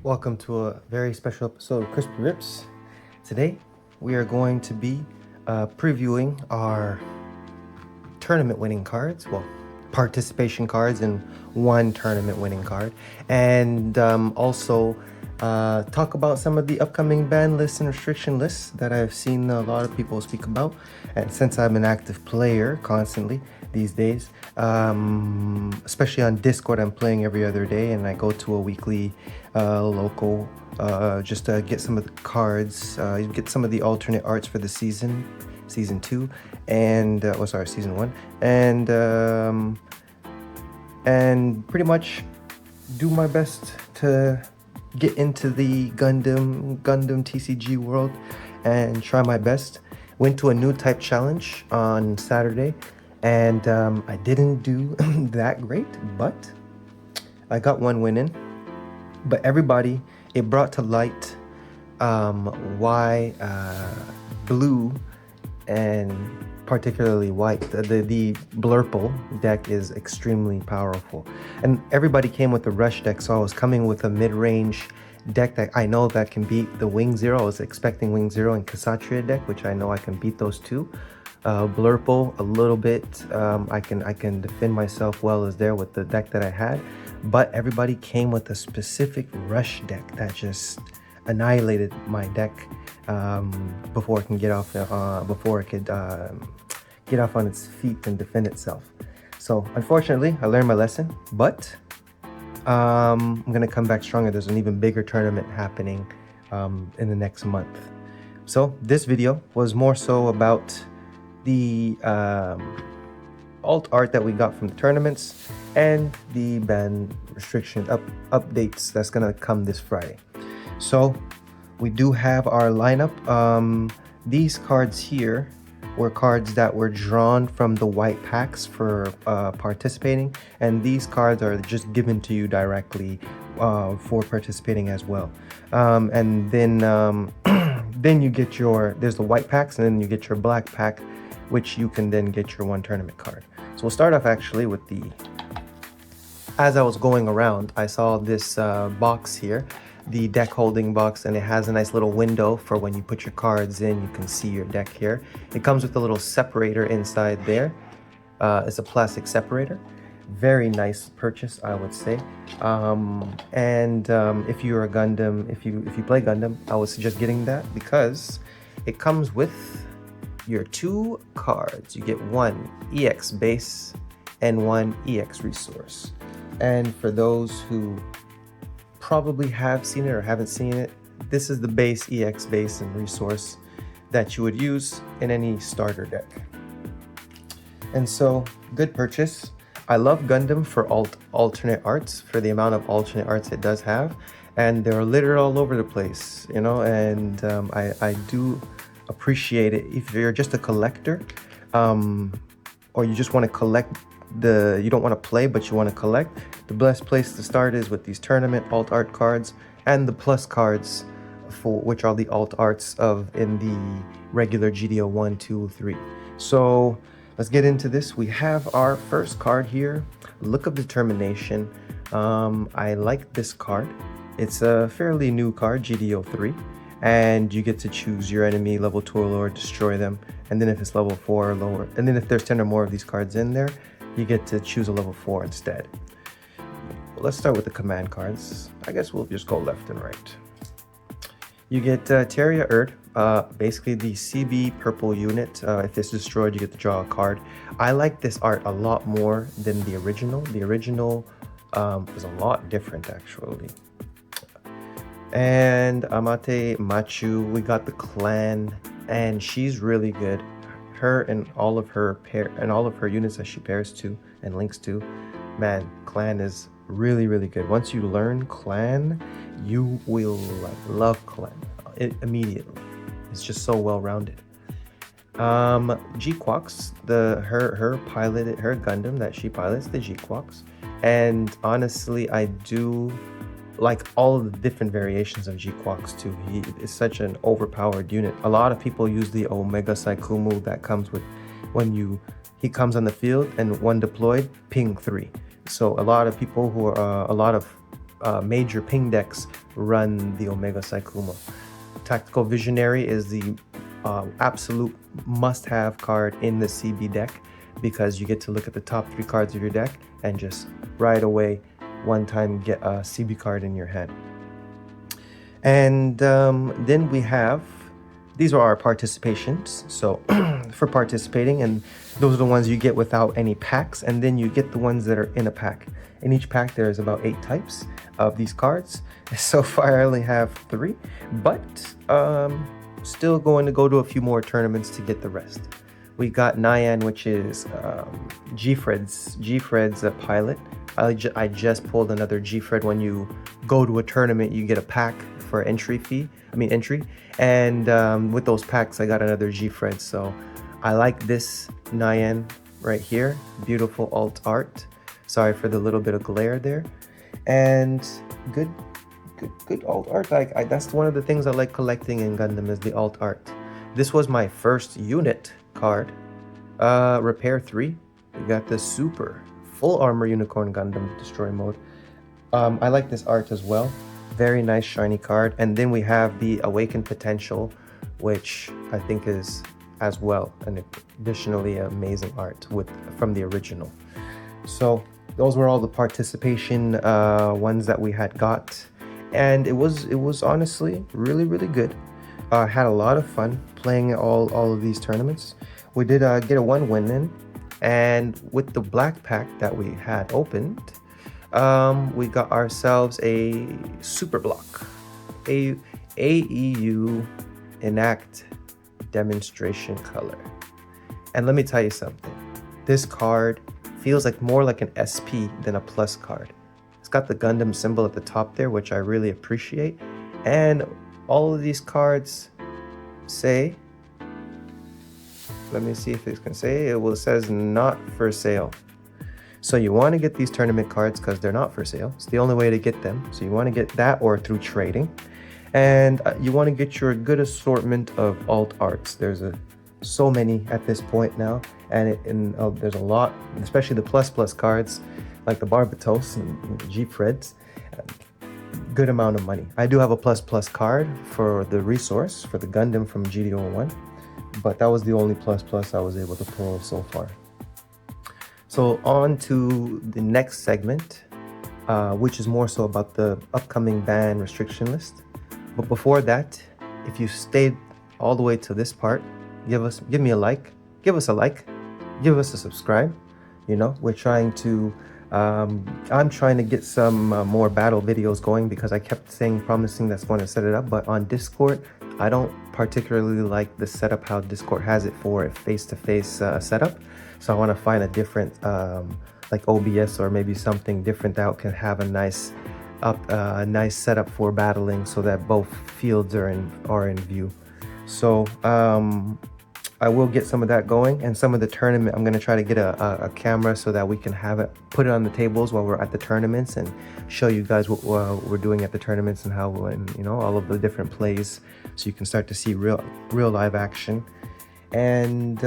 Welcome to a very special episode of Krispy-Ripz. Today, we are going to be previewing our tournament winning cards. Well, participation cards and one tournament winning card. And also talk about some of the upcoming ban lists and restriction lists that I've seen a lot of people speak about. And since I'm an active player constantly these days, especially on Discord, I'm playing every other day, and I go to a weekly local just to get some of the cards, get some of the alternate arts for the season 2, and season 1, and pretty much do my best to get into the Gundam TCG world and try my best. Went to a new type challenge on Saturday, and I didn't do that great, but I got one win in. But everybody, it brought to light why blue and particularly white, the Blurple deck is extremely powerful. And everybody came with the rush deck, so I was coming with a mid-range deck that I know that can beat the Wing Zero. I was expecting Wing Zero and Kshatriya deck, which I know I can beat those two. Blurple a little bit, I can defend myself well as there with the deck that I had, but everybody came with a specific rush deck that just annihilated my deck before it can get off on its feet and defend itself. So unfortunately, I learned my lesson, but I'm gonna come back stronger. There's an even bigger tournament happening in the next month. So this video was more so about the alt art that we got from the tournaments and the ban restriction updates that's gonna come this Friday. So we do have our lineup. These cards here were cards that were drawn from the white packs for participating, and these cards are just given to you directly for participating as well. And then then you get there's the white packs, and then you get your black pack, which you can then get your one tournament card. So we'll start off actually with as I was going around, I saw this box here, the deck holding box, and it has a nice little window for when you put your cards in, you can see your deck here. It comes with a little separator inside there. It's a plastic separator. Very nice purchase, I would say. If you're a Gundam, if you play Gundam, I would suggest getting that because it comes with your 2 cards. You get one EX base and one EX resource. And for those who probably have seen it or haven't seen it, this is the base EX base and resource that you would use in any starter deck. And so, good purchase. I love Gundam for alternate arts, for the amount of alternate arts it does have, and they're littered all over the place, you know, and I do appreciate it. If you're just a collector, or you just want to collect you don't want to play but you want to collect, the best place to start is with these tournament alt art cards and the plus cards, which are the alt arts in the regular GDO 1, 2, 3. So let's get into this. We have our first card here, Look of Determination. I like this card. It's a fairly new card, GDO 3, and you get to choose your enemy level 2 or lower, destroy them, and then if it's level 4 or lower, and then if there's 10 or more of these cards in there, you get to choose a level 4 instead. Let's start with the command cards. I guess we'll just go left and right. You get Teria Erd, basically the CB purple unit. If it's destroyed, you get to draw a card. I like this art a lot more than the original. The original was a lot different actually. And Amate Machu, we got the clan, and she's really good. Her and all of her units that she pairs to and links to, man, clan is really, really good. Once you learn clan, you will love clan immediately. It's just so well rounded. G-Quox, her Gundam that she pilots, the G-Quox, and honestly, I do like all of the different variations of G-Quox too. He is such an overpowered unit. A lot of people use the Omega Saikumu that comes with when he comes on the field and one deployed, ping 3. So a lot of people who are a lot of major ping decks run the Omega Saikuma. Tactical Visionary is the absolute must-have card in the CB deck, because you get to look at the top 3 cards of your deck and just right away, one time, get a CB card in your hand. And then we have, these are our participations. So for participating, and those are the ones you get without any packs, and then you get the ones that are in a pack. In each pack, there's about 8 types of these cards. So far, I only have 3, but still going to go to a few more tournaments to get the rest. We got Nyan, which is G-Fred's pilot. I just pulled another G-Fred. When you go to a tournament, you get a pack for entry. And with those packs, I got another G-Fred. So I like this Nyan right here. Beautiful alt art. Sorry for the little bit of glare there. And good alt art. That's one of the things I like collecting in Gundam, is the alt art. This was my first unit card. Repair 3. We got the super full armor Unicorn Gundam Destroy mode. I like this art as well. Very nice shiny card. And then we have the Awakened Potential, which I think is as well an additionally amazing art from the original. So those were all the participation ones that we had got, and it was honestly really good. Had a lot of fun playing all of these tournaments. We did get a 1 win in, and with the black pack that we had opened, we got ourselves a super block, a AEU Enact demonstration color. And let me tell you something, this card feels more like an SP than a plus card. It's got the Gundam symbol at the top there, which I really appreciate. And all of these cards say, let me see if it can say, it says not for sale. So you want to get these tournament cards because they're not for sale. It's the only way to get them. So you want to get that or through trading. And you want to get your good assortment of alt arts. There's so many at this point now, and there's a lot, especially the plus cards like the Barbatos and the G-Freds. Good amount of money. I do have a plus card for the resource for the Gundam from GD01, but that was the only plus I was able to pull so far. So on to the next segment, which is more so about the upcoming ban restriction list. But before that, if you stayed all the way to this part, give me a like, give us a subscribe. You know, we're trying to, I'm trying to get some more battle videos going, because I kept promising that's going to set it up, but on Discord, I don't particularly like the setup how Discord has it for a face-to-face setup. So I want to find a different, like OBS or maybe something different that can have a nice setup for battling, so that both fields are in view. So I will get some of that going, and some of the tournament, I'm going to try to get a camera so that we can put it on the tables while we're at the tournaments, and show you guys what we're doing at the tournaments, and how, all of the different plays, so you can start to see real live action. And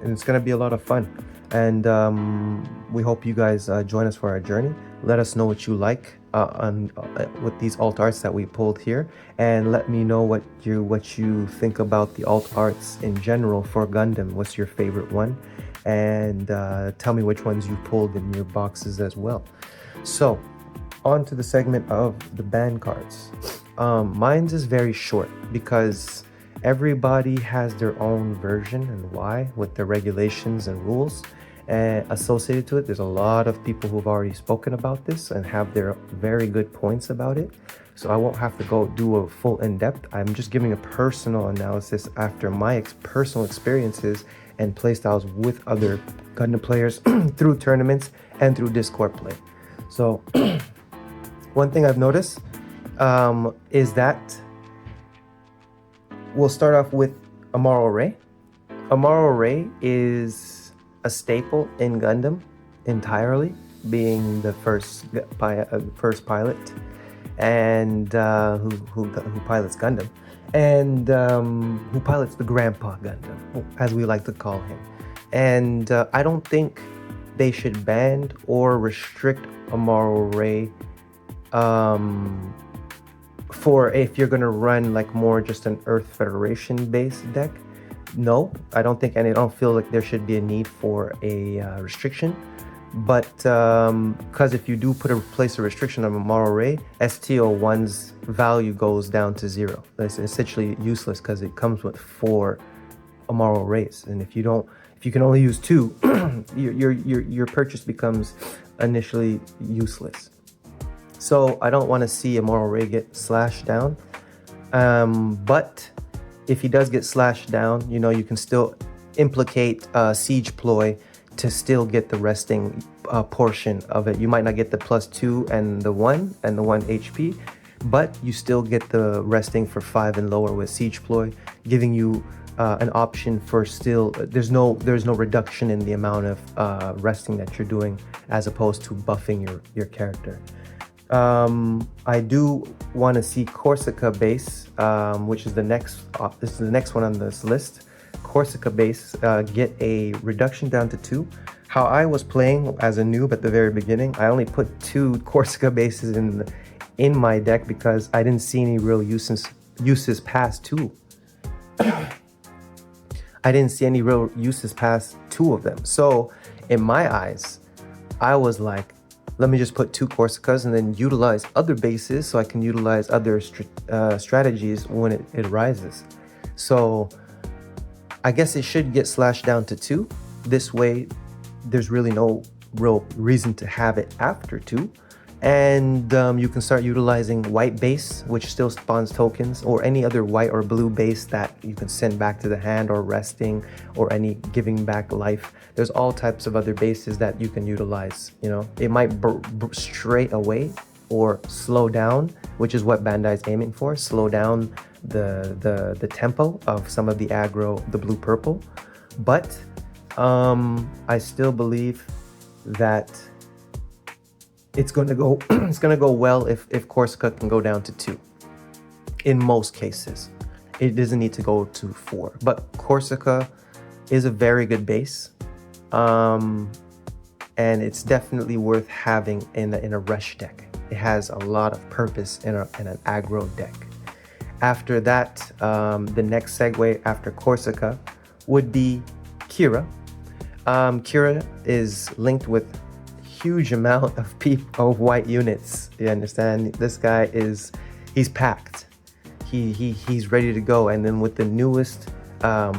it's going to be a lot of fun, and we hope you guys join us for our journey. Let us know what you like with these alt arts that we pulled here, and let me know what you think about the alt arts in general for Gundam. What's your favorite one? And tell me which ones you pulled in your boxes as well. So on to the segment of the ban cards. Mine's is very short, because everybody has their own version and why, with the regulations and rules associated to it. There's a lot of people who've already spoken about this and have their very good points about it. So I won't have to go do a full in-depth. I'm just giving a personal analysis after my personal experiences and playstyles with other Gundam players through tournaments and through Discord play. So one thing I've noticed is that we'll start off with Amaro Ray. Amaro Ray is a staple in Gundam entirely, being the first pilot, and who pilots Gundam, and who pilots the Grandpa Gundam, as we like to call him. And I don't think they should ban or restrict Amaro Ray For if you're gonna run like more just an Earth Federation based deck, no, I don't think, and I don't feel like there should be a need for a restriction. But because if you do place a restriction on a Moral Ray, STO1's value goes down to 0. It's essentially useless because it comes with 4 Moral Rays, and if you can only use 2, your purchase becomes initially useless. So I don't want to see a Moral Ray get slashed down. But if he does get slashed down, you can still implicate Siege Ploy to still get the resting portion of it. You might not get the +2 and the 1 HP, but you still get the resting for 5 and lower with Siege Ploy, giving you an option for still. There's no reduction in the amount of resting that you're doing, as opposed to buffing your character. I do want to see Corsica base, which is the next. This is the next one on this list. Corsica base get a reduction down to 2. How I was playing as a noob at the very beginning, I only put 2 Corsica bases in my deck because I didn't see any real uses past 2. I didn't see any real uses past 2 of them. So in my eyes, I was like, let me just put 2 Corsicas and then utilize other bases so I can utilize other strategies when it rises. So I guess it should get slashed down to 2. This way, there's really no real reason to have it after 2. And you can start utilizing white base, which still spawns tokens, or any other white or blue base that you can send back to the hand, or resting, or any giving back life. There's all types of other bases that you can utilize. It might straight away or slow down, which is what Bandai is aiming for. Slow down the tempo of some of the aggro, the blue purple. But I still believe that it's going to go well if Corsica can go down to 2. In most cases, it doesn't need to go to 4. But Corsica is a very good base, and it's definitely worth having in a rush deck. It has a lot of purpose in an aggro deck. After that, the next segue after Corsica would be Kira. Kira is linked with huge amount of white units. You understand? This guy he's packed. He's ready to go. And then with the newest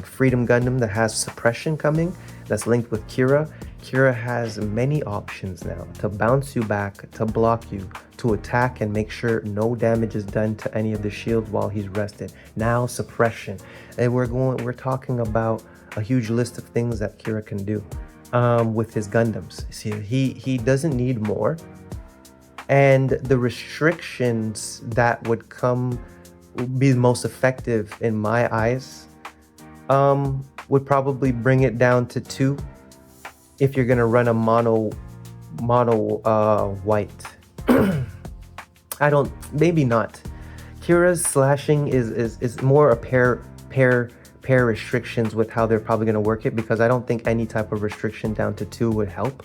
Freedom Gundam that has suppression coming, that's linked with Kira. Kira has many options now to bounce you back, to block you, to attack and make sure no damage is done to any of the shields while he's rested. Now suppression. And we're talking about a huge list of things that Kira can do. With his Gundams. See, he doesn't need more, and the restrictions that would be the most effective in my eyes would probably bring it down to 2 if you're gonna run a mono white. Maybe not. Kira's slashing is more a pair restrictions with how they're probably going to work it, because I don't think any type of restriction down to 2 would help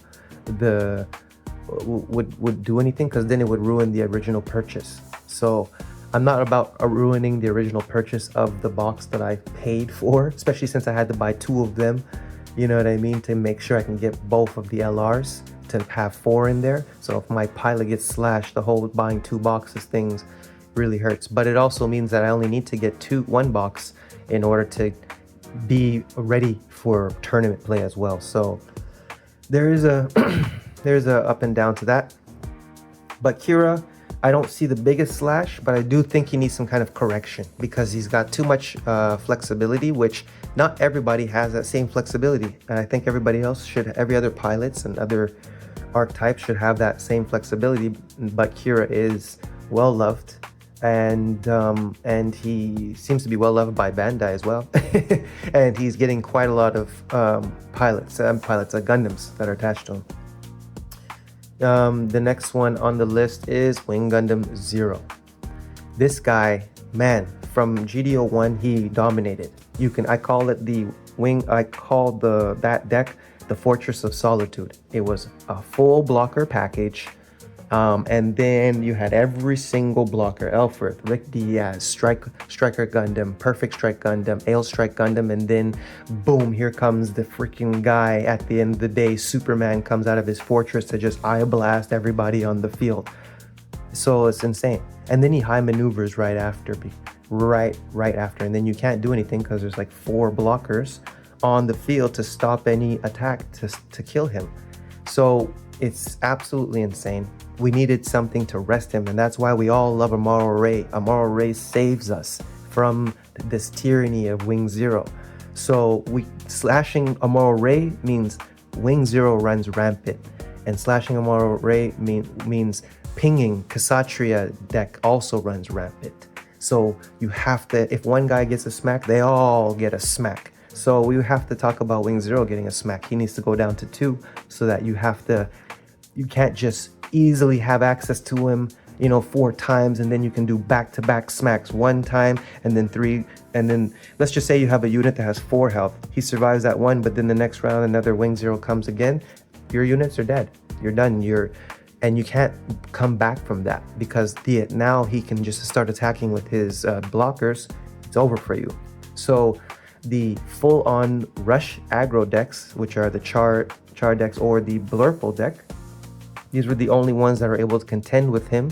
would do anything, because then it would ruin the original purchase. So I'm not about ruining the original purchase of the box that I paid for, especially since I had to buy 2 of them, you know what I mean, to make sure I can get both of the LRs, to have 4 in there. So if my pilot gets slashed, the whole buying 2 boxes things really hurts. But it also means that I only need to get 1 box in order to be ready for tournament play as well. So there is a up and down to that. But Kira, I don't see the biggest slash, but I do think he needs some kind of correction, because he's got too much flexibility, which not everybody has that same flexibility. And I think every other pilots and other archetypes should have that same flexibility. But Kira is well loved. And he seems to be well loved by Bandai as well. And he's getting quite a lot of Gundams that are attached to him. The next one on the list is Wing Gundam 0. This guy, man, from GDO1 he dominated. I call that deck the Fortress of Solitude. It was a full blocker package, And then you had every single blocker: Elfrith, Rick Diaz, Striker Gundam, Perfect Strike Gundam, Ale Strike Gundam, and then boom, here comes the freaking guy at the end of the day. Superman comes out of his fortress to just eye blast everybody on the field. So it's insane. And then he high maneuvers right after, right after, and then you can't do anything because there's like 4 blockers on the field to stop any attack to kill him. So it's absolutely insane. We needed something to rest him, and that's why we all love Amaro Ray. Amaro Ray saves us from this tyranny of Wing Zero. So slashing Amaro Ray means Wing Zero runs rampant, and slashing Amaro Ray means pinging Kshatriya deck also runs rampant. So you have to, if one guy gets a smack, they all get a smack. So we have to talk about Wing Zero getting a smack. He needs to go down to 2 so that you can't just easily have access to him, 4 times, and then you can do back-to-back smacks 1 time and then 3, and then let's just say you have a unit that has 4 health. He survives that one, but then the next round another Wing Zero comes again. Your units are dead. You're done. And you can't come back from that because now he can just start attacking with his blockers. It's over for you. So the full-on rush aggro decks, which are the char decks or the Blurple deck, these were the only ones that are able to contend with him.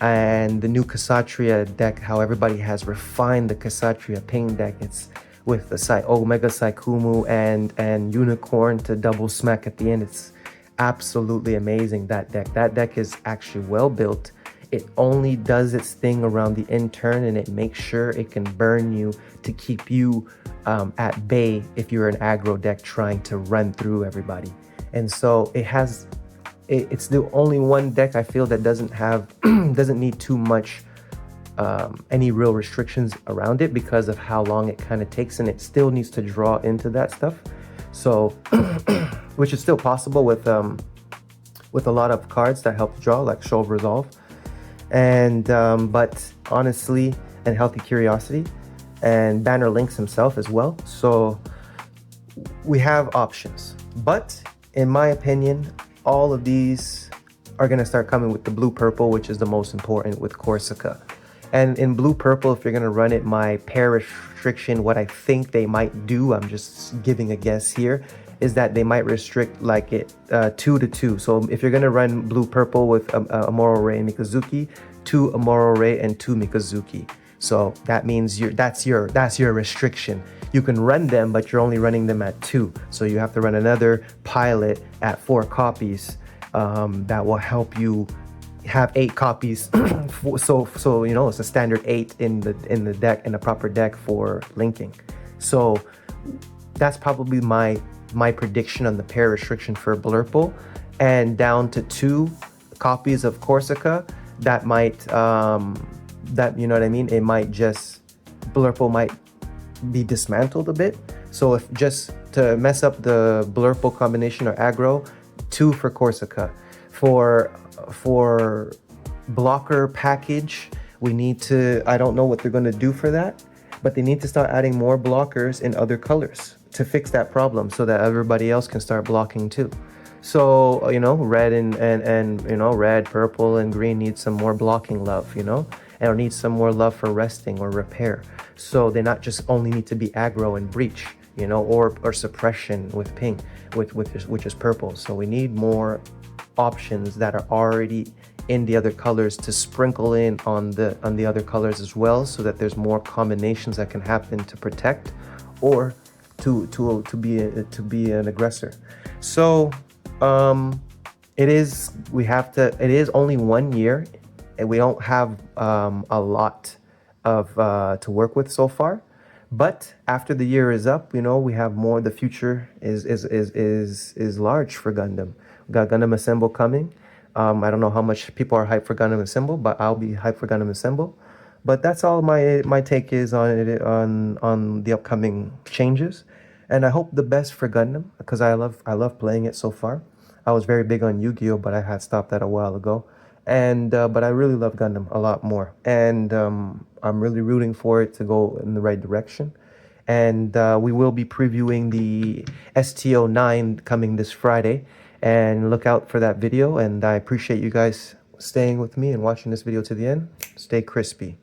And the new Kshatriya deck, how everybody has refined the Kshatriya ping deck, it's with the Omega Saikumu and Unicorn to double smack at the end. It's absolutely amazing, that deck. That deck is actually well built. It only does its thing around the end turn, and it makes sure it can burn you to keep you at bay if you're an aggro deck trying to run through everybody. And so it's the only one deck I feel that doesn't need too much any real restrictions around it because of how long it kind of takes, and it still needs to draw into that stuff. So which is still possible with a lot of cards that help draw, like Show of Resolve, and but honestly, and Healthy Curiosity, and Banner Links himself as well. So we have options, but in my opinion, all of these are going to start coming with the blue purple, which is the most important, with Corsica. And in blue purple, if you're going to run it, my pair restriction, what I think they might do, I'm just giving a guess here, is that they might restrict like it 2 to 2. So if you're going to run blue purple with Amaro Ray and Mikazuki, 2 Amaro Ray and 2 Mikazuki. So that means that's your restriction. You can run them, but you're only running them at 2. So you have to run another pilot at 4 copies that will help you have 8 copies. so it's a standard 8 in the deck, in a proper deck for linking. So that's probably my prediction on the pair restriction for Blurple, and down to 2 copies of Corsica. That might that, you know what I mean, it might just, Blurple might be dismantled a bit. So if just to mess up the Blurple combination or aggro, 2 for Corsica. For blocker package, we need to, I don't know what they're going to do for that, but they need to start adding more blockers in other colors to fix that problem so that everybody else can start blocking too. So, red and red, purple, and green need some more blocking love, and need some more love for resting or repair. So they not just only need to be aggro and breach, or suppression with ping, which is purple. So we need more options that are already in the other colors to sprinkle in on the other colors as well, so that there's more combinations that can happen to protect or to be an aggressor. So it is only 1 year, and we don't have a lot of to work with so far. But after the year is up, we have more. The future is large for Gundam. We got Gundam Assemble coming. I don't know how much people are hyped for Gundam Assemble, but I'll be hyped for Gundam Assemble. But that's all my take is on it, on the upcoming changes. And I hope the best for Gundam, because I love playing it so far. I was very big on Yu-Gi-Oh, but I had stopped that a while ago. And but I really love Gundam a lot more, and I'm really rooting for it to go in the right direction. And we will be previewing the STO9 coming this Friday, and look out for that video. And I appreciate you guys staying with me and watching this video to the end. Stay crispy.